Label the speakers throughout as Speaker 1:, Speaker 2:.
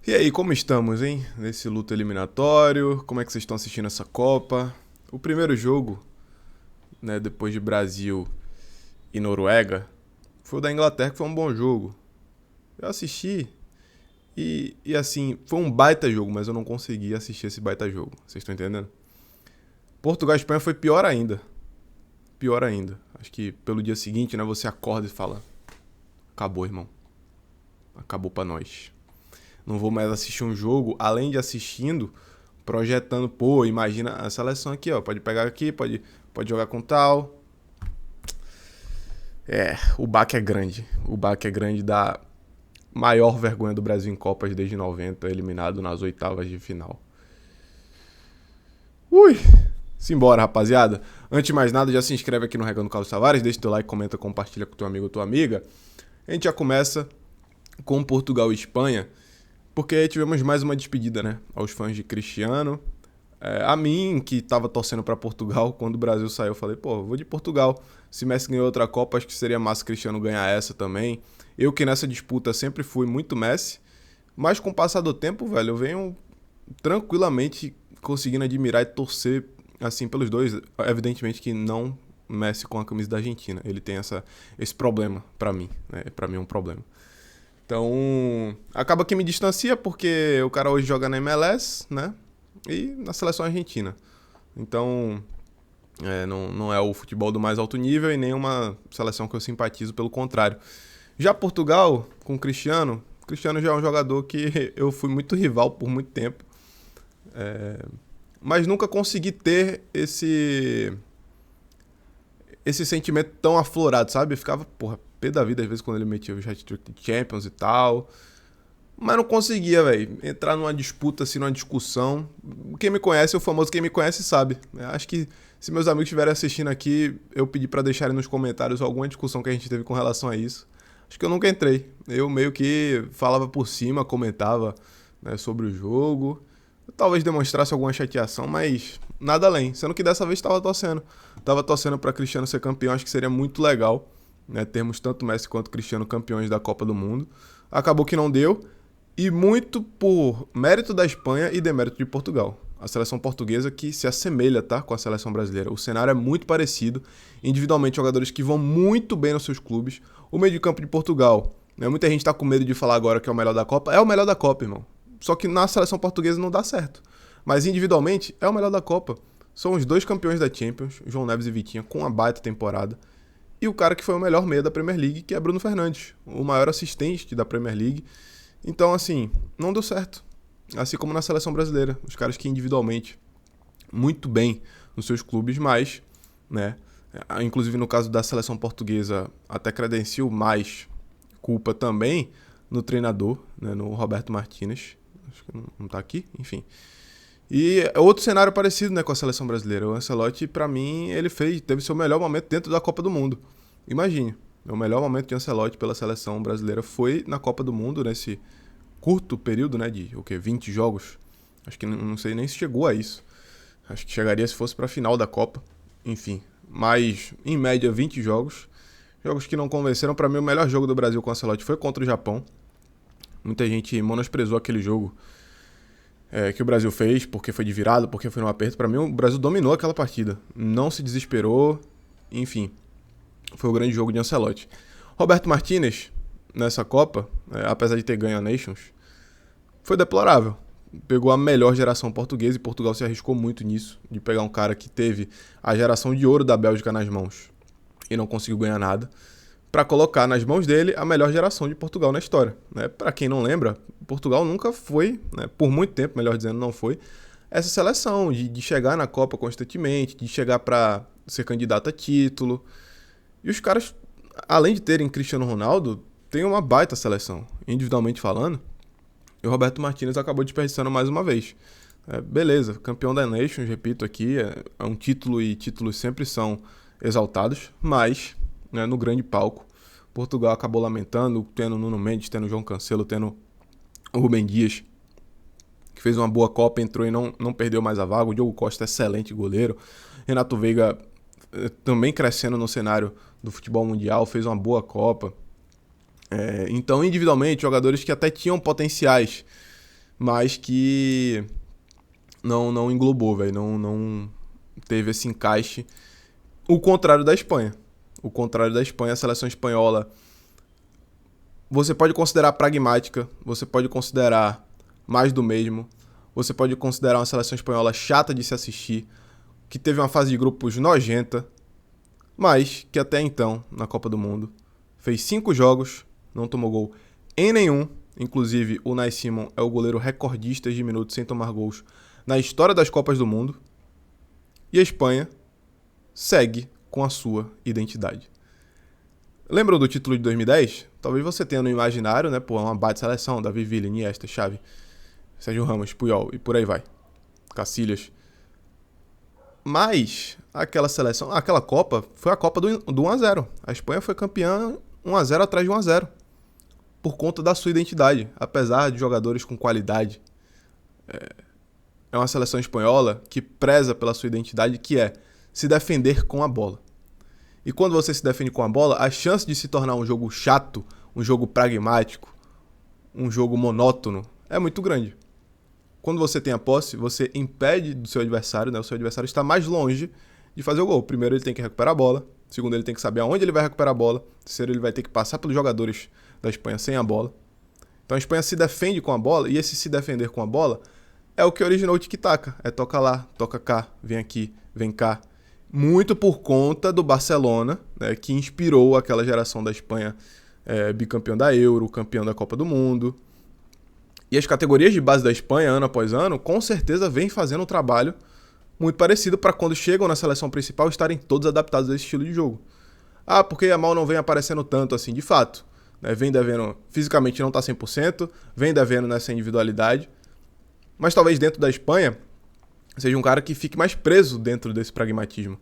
Speaker 1: E aí, como estamos, hein? Nesse luto eliminatório, como é que vocês estão assistindo essa Copa? O primeiro jogo, né, depois de Brasil e Noruega, foi o da Inglaterra, que foi um bom jogo. Eu assisti assim, foi um baita jogo, mas eu não consegui assistir esse baita jogo. Vocês estão entendendo? Portugal e Espanha foi pior ainda. Pior ainda. Acho que pelo dia seguinte, né, você acorda e fala: acabou, irmão. Acabou pra nós. Não vou mais assistir um jogo, além de assistindo, projetando, pô, imagina a seleção aqui, ó, pode pegar aqui, pode jogar com tal. É, o baque é grande. O baque é grande da maior vergonha do Brasil em Copas desde 90, eliminado nas oitavas de final. Ui! Simbora, rapaziada. Antes de mais nada, já se inscreve aqui no Regando Carlos Tavares, deixa teu like, comenta, compartilha com teu amigo ou tua amiga. A gente já começa com Portugal e Espanha, porque tivemos mais uma despedida, né? Aos fãs de Cristiano. A mim, que tava torcendo pra Portugal, quando o Brasil saiu, eu falei, pô, vou de Portugal. Se Messi ganhou outra Copa, acho que seria massa Cristiano ganhar essa também. Eu que nessa disputa sempre fui muito Messi, mas com o passar do tempo, velho, eu venho tranquilamente conseguindo admirar e torcer, assim, pelos dois. Evidentemente que não Messi com a camisa da Argentina. Ele tem esse problema pra mim, né? Pra mim é um problema. Então, acaba que me distancia porque o cara hoje joga na MLS, né? E na seleção argentina. Então, não é o futebol do mais alto nível e nem uma seleção que eu simpatizo, pelo contrário. Já Portugal, com o Cristiano já é um jogador que eu fui muito rival por muito tempo. Mas nunca consegui ter esse sentimento tão aflorado, sabe? Eu ficava, porra, pé da vida às vezes quando ele metia os hat-trick de Champions e tal. Mas não conseguia, velho, entrar numa disputa, assim, numa discussão. Quem me conhece, o famoso quem me conhece sabe. Acho que se meus amigos estiverem assistindo aqui, eu pedi pra deixarem nos comentários alguma discussão que a gente teve com relação a isso. Acho que eu nunca entrei. Eu meio que falava por cima, comentava, né, sobre o jogo. Eu talvez demonstrasse alguma chateação, mas nada além. Sendo que dessa vez estava torcendo. Tava torcendo pra Cristiano ser campeão, acho que seria muito legal, né, termos tanto Messi quanto Cristiano campeões da Copa do Mundo. Acabou que não deu. E muito por mérito da Espanha e demérito de Portugal. A seleção portuguesa que se assemelha, tá, com a seleção brasileira. O cenário é muito parecido. Individualmente, jogadores que vão muito bem nos seus clubes. O meio de campo de Portugal, né, muita gente tá com medo de falar agora que é o melhor da Copa. É o melhor da Copa, irmão. Só que na seleção portuguesa não dá certo. Mas individualmente, é o melhor da Copa. São os dois campeões da Champions, João Neves e Vitinha, com uma baita temporada. E o cara que foi o melhor meia da Premier League, que é Bruno Fernandes, o maior assistente da Premier League. Então, assim, não deu certo. Assim como na seleção brasileira. Os caras que individualmente, muito bem nos seus clubes, mas, né, inclusive no caso da seleção portuguesa, até credenciou mais culpa também no treinador, né, no Roberto Martínez. Acho que não tá aqui, enfim. E é outro cenário parecido, né, com a seleção brasileira. O Ancelotti, pra mim, ele teve seu melhor momento dentro da Copa do Mundo. Imagine, o melhor momento de Ancelotti pela seleção brasileira foi na Copa do Mundo, nesse curto período, né, de 20 jogos. Acho que não sei nem se chegou a isso. Acho que chegaria se fosse pra final da Copa. Enfim, mas em média 20 jogos. Jogos que não convenceram. Pra mim, o melhor jogo do Brasil com o Ancelotti foi contra o Japão. Muita gente menosprezou aquele jogo que o Brasil fez, porque foi de virada, porque foi no aperto. Pra mim, o Brasil dominou aquela partida. Não se desesperou. Enfim, foi o grande jogo de Ancelotti. Roberto Martínez, nessa Copa, apesar de ter ganho a Nations, foi deplorável. Pegou a melhor geração portuguesa e Portugal se arriscou muito nisso, de pegar um cara que teve a geração de ouro da Bélgica nas mãos e não conseguiu ganhar nada, para colocar nas mãos dele a melhor geração de Portugal na história. Né? Para quem não lembra, Portugal nunca foi, né, por muito tempo, melhor dizendo, não foi, essa seleção de chegar na Copa constantemente, de chegar para ser candidato a título. E os caras, além de terem Cristiano Ronaldo, têm uma baita seleção, individualmente falando. E o Roberto Martínez acabou desperdiçando mais uma vez. Beleza, campeão da Nations, repito aqui, é um título e títulos sempre são exaltados, mas, né, no grande palco, Portugal acabou lamentando, tendo Nuno Mendes, tendo João Cancelo, tendo o Rubem Dias, que fez uma boa Copa, entrou e não perdeu mais a vaga. O Diogo Costa, excelente goleiro. Renato Veiga também crescendo no cenário do futebol mundial, fez uma boa Copa. Então, individualmente, jogadores que até tinham potenciais mas que não englobou, velho. Não teve esse encaixe. O contrário da Espanha. O contrário da Espanha, a seleção espanhola, você pode considerar pragmática, você pode considerar mais do mesmo, você pode considerar uma seleção espanhola chata de se assistir, que teve uma fase de grupos nojenta, mas que até então, na Copa do Mundo, fez 5 jogos, não tomou gol em nenhum. Inclusive, o Unai Simon é o goleiro recordista de minutos sem tomar gols na história das Copas do Mundo. E a Espanha segue com a sua identidade. Lembram do título de 2010? Talvez você tenha no imaginário, né? Pô, uma baita seleção, Davi Villa, Iniesta, Xavi, Sérgio Ramos, Puyol e por aí vai. Cacilhas. Mas aquela seleção, aquela Copa, foi a Copa do 1-0. A Espanha foi campeã 1-0 atrás de 1-0. Por conta da sua identidade. Apesar de jogadores com qualidade. É uma seleção espanhola que preza pela sua identidade, que é se defender com a bola. E quando você se defende com a bola, a chance de se tornar um jogo chato, um jogo pragmático, um jogo monótono, é muito grande. Quando você tem a posse, você impede do seu adversário, né? O seu adversário está mais longe de fazer o gol. Primeiro, ele tem que recuperar a bola. Segundo, ele tem que saber aonde ele vai recuperar a bola. Terceiro, ele vai ter que passar pelos jogadores da Espanha sem a bola. Então a Espanha se defende com a bola, e esse se defender com a bola é o que originou o tic-tac. É toca lá, toca cá, vem aqui, vem cá. Muito por conta do Barcelona, né, que inspirou aquela geração da Espanha bicampeão da Euro, campeão da Copa do Mundo. E as categorias de base da Espanha, ano após ano, com certeza vêm fazendo um trabalho muito parecido para quando chegam na seleção principal estarem todos adaptados a esse estilo de jogo. Ah, porque Yamal não vem aparecendo tanto assim, de fato. Né? Vem devendo, fisicamente não está 100%, vem devendo nessa individualidade. Mas talvez dentro da Espanha seja um cara que fique mais preso dentro desse pragmatismo.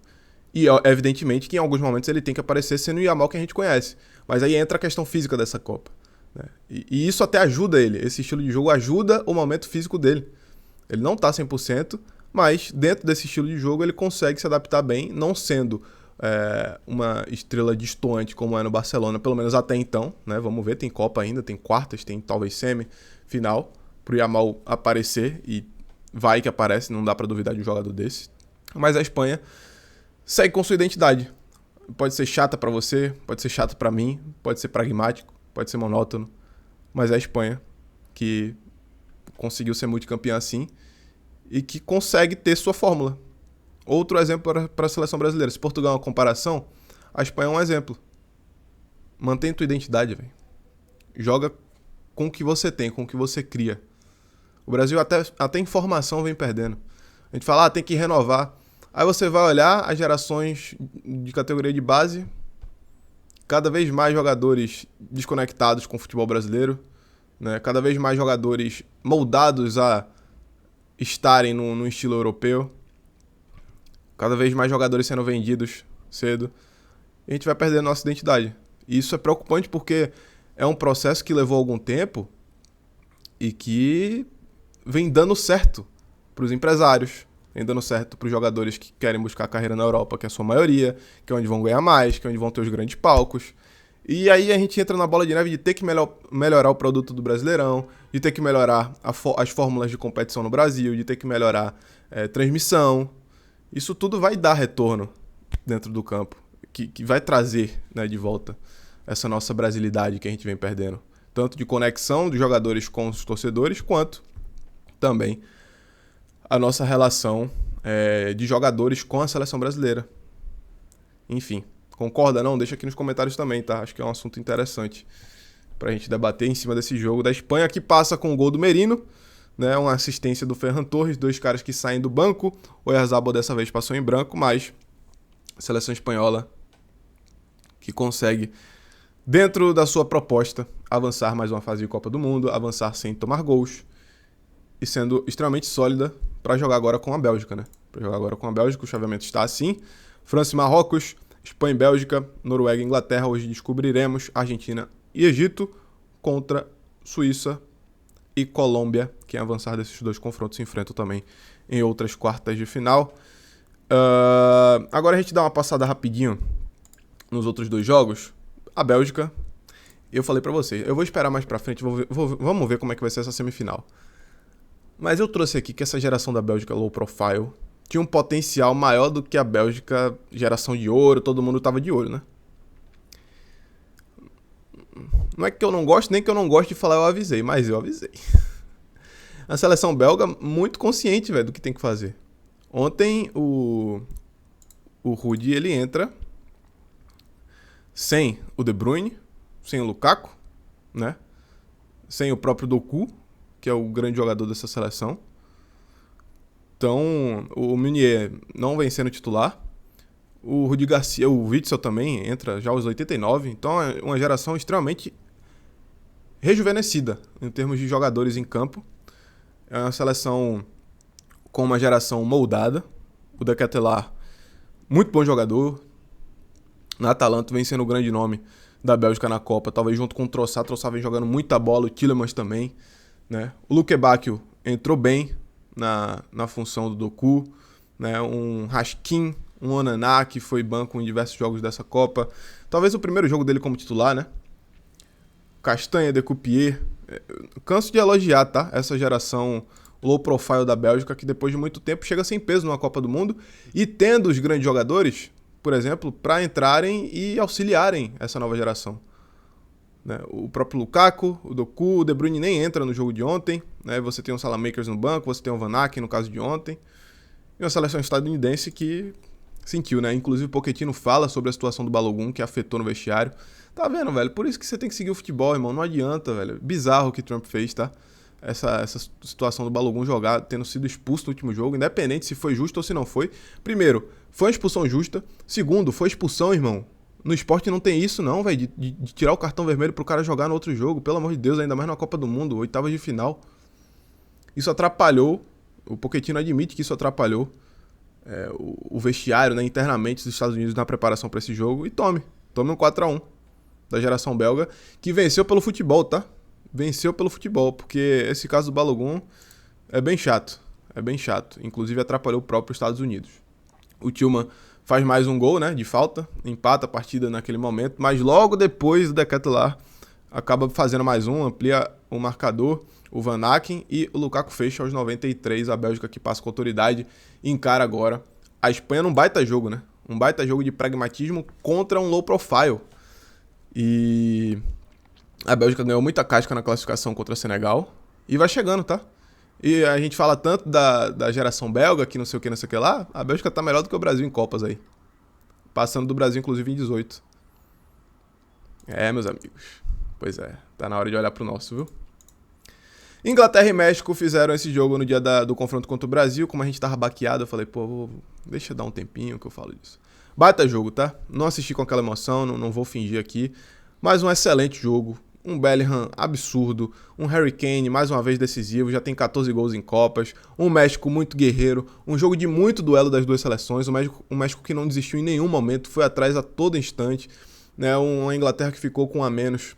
Speaker 1: E evidentemente que em alguns momentos ele tem que aparecer sendo o Yamal que a gente conhece. Mas aí entra a questão física dessa Copa. Né? E isso até ajuda ele. Esse estilo de jogo ajuda o momento físico dele. Ele não está 100%, mas dentro desse estilo de jogo ele consegue se adaptar bem, não sendo uma estrela destoante como é no Barcelona, pelo menos até então. Né? Vamos ver, tem Copa ainda, tem quartas, tem talvez semi-final para o Yamal aparecer, e vai que aparece, não dá para duvidar de um jogador desse. Mas a Espanha segue com sua identidade. Pode ser chata para você, pode ser chata para mim, pode ser pragmático, pode ser monótono, mas é a Espanha que conseguiu ser multicampeã assim e que consegue ter sua fórmula. Outro exemplo para a seleção brasileira. Se Portugal é uma comparação, a Espanha é um exemplo. Mantém tua identidade, velho. Joga com o que você tem, com o que você cria. O Brasil até informação vem perdendo. A gente fala, tem que renovar. Aí você vai olhar as gerações de categoria de base, cada vez mais jogadores desconectados com o futebol brasileiro, né? Cada vez mais jogadores moldados a estarem no estilo europeu, cada vez mais jogadores sendo vendidos cedo, e a gente vai perder a nossa identidade. E isso é preocupante porque é um processo que levou algum tempo e que vem dando certo para os empresários, vem dando certo para os jogadores que querem buscar carreira na Europa, que é a sua maioria, que é onde vão ganhar mais, que é onde vão ter os grandes palcos. E aí a gente entra na bola de neve de ter que melhorar o produto do Brasileirão, de ter que melhorar as fórmulas de competição no Brasil, de ter que melhorar transmissão. Isso tudo vai dar retorno dentro do campo, que vai trazer, né, de volta essa nossa brasilidade que a gente vem perdendo. Tanto de conexão dos jogadores com os torcedores, quanto também a nossa relação de jogadores com a seleção brasileira. Enfim, concorda não? Deixa aqui nos comentários também, tá? Acho que é um assunto interessante pra gente debater em cima desse jogo da Espanha, que passa com o gol do Merino, né? Uma assistência do Ferran Torres, dois caras que saem do banco. O Oyarzabal dessa vez passou em branco, mas a seleção espanhola que consegue, dentro da sua proposta, avançar mais uma fase de Copa do Mundo, avançar sem tomar gols e sendo extremamente sólida para jogar agora com a Bélgica, né? Para jogar agora com a Bélgica, o chaveamento está assim: França e Marrocos, Espanha e Bélgica, Noruega e Inglaterra. Hoje descobriremos Argentina e Egito contra Suíça e Colômbia. Quem avançar desses dois confrontos se enfrentam também em outras quartas de final. Agora a gente dá uma passada rapidinho nos outros dois jogos. A Bélgica, eu falei pra vocês, eu vou esperar mais pra frente, vamos ver como é que vai ser essa semifinal. Mas eu trouxe aqui que essa geração da Bélgica low profile tinha um potencial maior do que a Bélgica geração de ouro, todo mundo tava de olho, né? Não é que eu não gosto, nem que eu não gosto de falar eu avisei, mas eu avisei. A seleção belga muito consciente, velho, do que tem que fazer. Ontem o Rudi, ele entra sem o De Bruyne, sem o Lukaku, né? Sem o próprio Doku, que é o grande jogador dessa seleção. Então, o Meunier não vem sendo titular. O Rudi Garcia, o Witsel também entra já aos 89. Então, é uma geração extremamente rejuvenescida em termos de jogadores em campo. É uma seleção com uma geração moldada. O De Ketelaere, muito bom jogador. Na Atalanta vem sendo o grande nome da Bélgica na Copa. Talvez junto com o Trossard. Trossard vem jogando muita bola. O Tielemans também, né? O Luke Bacchio entrou bem na função do Doku, né? Um Raskin, um Onana, que foi banco em diversos jogos dessa Copa. Talvez o primeiro jogo dele como titular, né? Castanha, Decupier. Canso de elogiar, tá? Essa geração low profile da Bélgica, que depois de muito tempo chega sem peso numa Copa do Mundo e tendo os grandes jogadores, por exemplo, para entrarem e auxiliarem essa nova geração. Né? O próprio Lukaku, o Doku, o De Bruyne nem entra no jogo de ontem. Né? Você tem o Salamakers no banco, você tem o Van Aken no caso de ontem. E uma seleção estadunidense que sentiu, né? Inclusive o Pochettino fala sobre a situação do Balogun, que afetou no vestiário. Tá vendo, velho? Por isso que você tem que seguir o futebol, irmão. Não adianta, velho. Bizarro o que Trump fez, tá? Essa situação do Balogun jogar, tendo sido expulso no último jogo, independente se foi justo ou se não foi. Primeiro, foi uma expulsão justa. Segundo, foi expulsão, irmão. No esporte não tem isso não, velho, de tirar o cartão vermelho pro cara jogar no outro jogo. Pelo amor de Deus, ainda mais na Copa do Mundo, oitavas de final. Isso atrapalhou, o Pochettino admite que isso atrapalhou o vestiário, né, internamente dos Estados Unidos na preparação para esse jogo. E tome um 4-1 da geração belga, que venceu pelo futebol, tá? Venceu pelo futebol, porque esse caso do Balogun é bem chato. É bem chato. Inclusive atrapalhou o próprio Estados Unidos. O Tillman faz mais um gol, né, de falta, empata a partida naquele momento, mas logo depois o De Ketelaere acaba fazendo mais um, amplia o marcador, o Van Aken, e o Lukaku fecha aos 93, a Bélgica que passa com autoridade encara agora a Espanha num baita jogo, né? Um baita jogo de pragmatismo contra um low profile. E a Bélgica ganhou muita casca na classificação contra o Senegal e vai chegando, tá? E a gente fala tanto da geração belga, que não sei o que lá, a Bélgica tá melhor do que o Brasil em Copas aí. Passando do Brasil, inclusive, em 18. Meus amigos. Pois é, tá na hora de olhar pro nosso, viu? Inglaterra e México fizeram esse jogo no dia do confronto contra o Brasil. Como a gente tava baqueado, eu falei, pô, deixa eu dar um tempinho que eu falo disso. Baita jogo, tá? Não assisti com aquela emoção, não vou fingir aqui. Mas um excelente jogo. Um Bellingham absurdo, um Harry Kane mais uma vez decisivo, já tem 14 gols em Copas, um México muito guerreiro, um jogo de muito duelo das duas seleções, um México que não desistiu em nenhum momento, foi atrás a todo instante, né? Uma Inglaterra que ficou com um a menos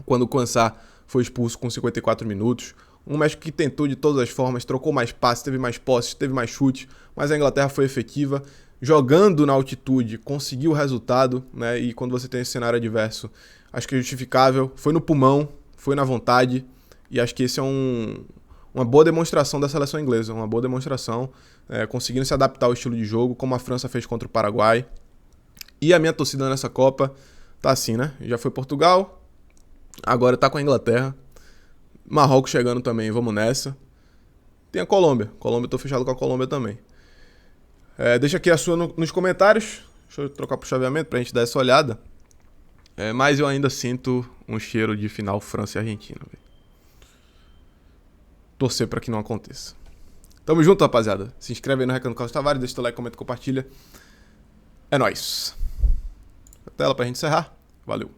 Speaker 1: quando o Quansah foi expulso com 54 minutos, um México que tentou de todas as formas, trocou mais passes, teve mais posses, teve mais chutes, mas a Inglaterra foi efetiva, jogando na altitude, conseguiu o resultado, né? E quando você tem esse cenário adverso, acho que é justificável, foi no pulmão, foi na vontade, e acho que esse é uma boa demonstração da seleção inglesa, uma boa demonstração, conseguindo se adaptar ao estilo de jogo, como a França fez contra o Paraguai. E a minha torcida nessa Copa tá assim, né? Já foi Portugal, agora tá com a Inglaterra, Marrocos chegando também, vamos nessa. Tem a Colômbia, eu tô fechado com a Colômbia também. Deixa aqui a sua nos comentários, deixa eu trocar pro chaveamento pra gente dar essa olhada. Mas eu ainda sinto um cheiro de final França e Argentina, véio. Torcer pra que não aconteça. Tamo junto, rapaziada. Se inscreve aí no Recado Carlos Tavares, deixa o like, comenta e compartilha. É nóis. Até lá pra gente encerrar. Valeu.